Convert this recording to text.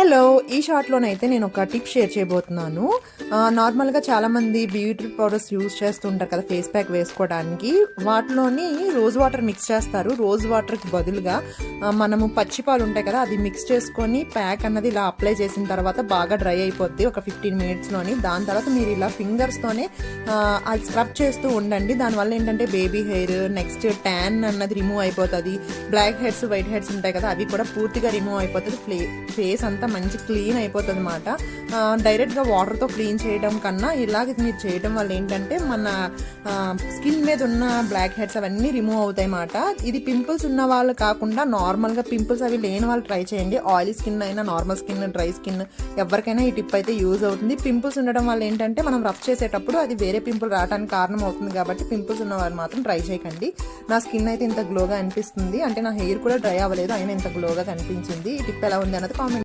Hello, ఈ షార్ట్లోనైతే నేను ఒక టిప్ షేర్ చేయబోతున్నాను. నార్మల్గా చాలామంది బ్యూటీ పౌడర్స్ యూజ్ చేస్తుంటారు కదా ఫేస్ ప్యాక్ వేసుకోవడానికి. వాటిలోని రోజ్ వాటర్ మిక్స్ చేస్తారు. రోజ్ వాటర్కి బదులుగా మనము పచ్చిపాలు ఉంటాయి కదా, అది మిక్స్ చేసుకొని ప్యాక్ అన్నది ఇలా అప్లై చేసిన తర్వాత బాగా డ్రై అయిపోద్ది ఒక 15 మినిట్స్లోని. దాని తర్వాత మీరు ఇలా ఫింగర్స్తోనే అది స్క్రబ్ చేస్తూ ఉండండి. దానివల్ల ఏంటంటే బేబీ హెయిర్, నెక్స్ట్ ట్యాన్ అన్నది రిమూవ్ అయిపోతుంది. బ్లాక్ హెడ్స్, వైట్ హెడ్స్ ఉంటాయి కదా, అవి కూడా పూర్తిగా రిమూవ్ అయిపోతుంది. ఫేస్ అంతా మంచి క్లీన్ అయిపోతుంది అనమాట. డైరెక్ట్గా వాటర్తో క్లీన్ చేయడం కన్నా ఇలాగ మీరు చేయడం వల్ల ఏంటంటే మన స్కిన్ మీద ఉన్న బ్లాక్ హెడ్స్ అవన్నీ రిమూవ్ అవుతాయి అన్నమాట. ఇది పింపుల్స్ ఉన్న వాళ్ళు కాకుండా నార్మల్గా పింపుల్స్ అవి లేని వాళ్ళు ట్రై చేయండి. ఆయిలీ స్కిన్ అయినా, నార్మల్ స్కిన్, డ్రై స్కిన్ ఎవరికైనా ఈ టిప్ అయితే యూజ్ అవుతుంది. పింపుల్స్ ఉండడం వల్ల ఏంటంటే మనం రఫ్ చేసేటప్పుడు అది వేరే పింపుల్ రావడానికి కారణం అవుతుంది. కాబట్టి పింపుల్స్ ఉన్న వాళ్ళు మాత్రం ట్రై చేయకండి. నా స్కిన్ అయితే ఇంత గ్లోగా అనిపిస్తుంది, అంటే నా హెయిర్ కూడా డ్రై అవ్వలేదు, అయినా ఇంత గ్లోగా కనిపించింది. ఈ టిప్ ఎలా ఉంది అన్నది కామెంట్